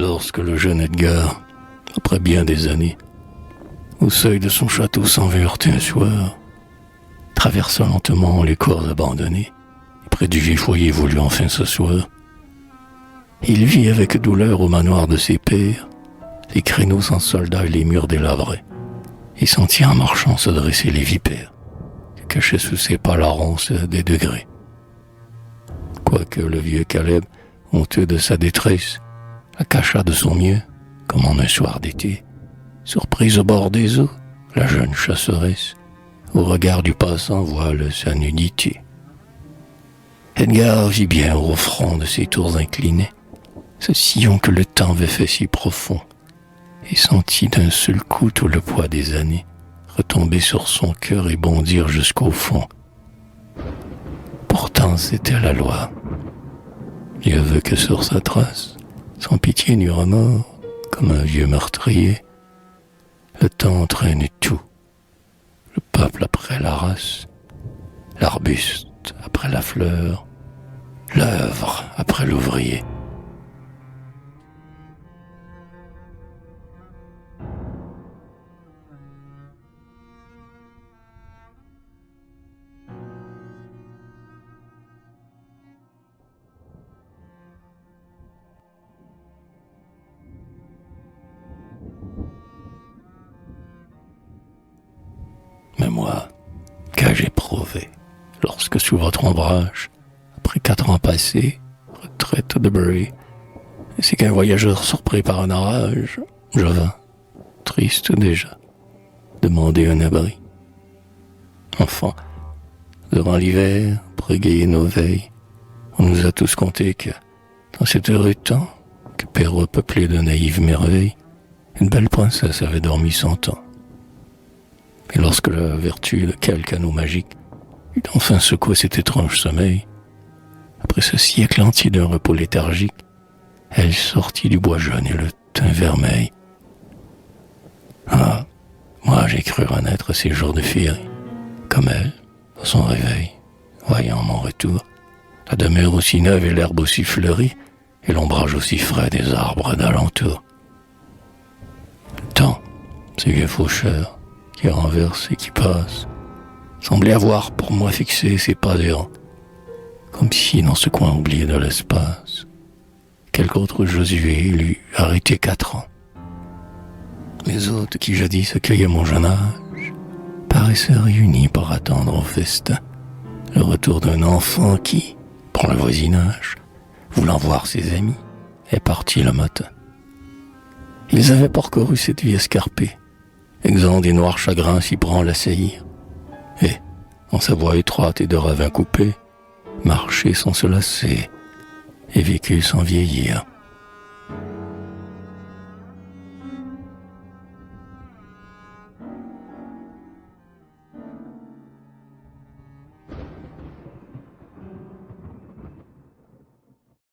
lorsque le jeune Edgar, après bien des années, au seuil de son château s'en vint heurter un soir, traversant lentement les cours abandonnés, près du vieux foyer voulut enfin s'asseoir. Il vit avec douleur au manoir de ses pères les créneaux sans soldats et les murs délabrés, et sentit en marchant se dresser les vipères que cachaient sous ses pas la ronce des degrés. Quoique le vieux Caleb, honteux de sa détresse, la cacha de son mieux, comme en un soir d'été, surprise au bord des eaux, la jeune chasseresse, au regard du passant, voile sa nudité. Edgar vit bien au front de ses tours inclinées ce sillon que le temps avait fait si profond, et sentit d'un seul coup tout le poids des années retomber sur son cœur et bondir jusqu'au fond. Pourtant c'était la loi. Dieu veut que sur sa trace, sans pitié ni remords, comme un vieux meurtrier, le temps entraîne tout. Le peuple après la race, l'arbuste après la fleur, l'œuvre après l'ouvrier. Mais moi, qu'ai-je éprouvé lorsque sous votre ombrage, après 4 ans passés, retraite de Bury, ainsi qu'un voyageur surpris par un orage, je vins, triste déjà, demander un abri. Enfin, durant l'hiver, pour égayer nos veilles, on nous a tous conté que, dans cet heureux temps, que Perrault peuplé de naïves merveilles, une belle princesse avait dormi 100 ans. Et lorsque la vertu de quelque anneau magique eut enfin secoué cet étrange sommeil, après ce siècle entier d'un repos léthargique, elle sortit du bois jaune et le teint vermeil. Ah, moi j'ai cru renaître ces jours de féerie, comme elle, dans son réveil, voyant mon retour, la demeure aussi neuve et l'herbe aussi fleurie, et l'ombrage aussi frais des arbres d'alentour. Le temps, ces vieux faucheurs, qui renverse et qui passe, semblait avoir pour moi fixé ses pas errants, comme si dans ce coin oublié de l'espace, quelque autre Josué l'eût arrêté 4 ans. Les autres qui jadis accueillaient mon jeune âge paraissaient réunis pour attendre au festin le retour d'un enfant qui, pour le voisinage, voulant voir ses amis, est parti le matin. Ils avaient parcouru cette vie escarpée, exempt des noirs chagrins s'y prend l'assaillir, et, en sa voie étroite et de ravins coupés, marcher sans se lasser et vécu sans vieillir.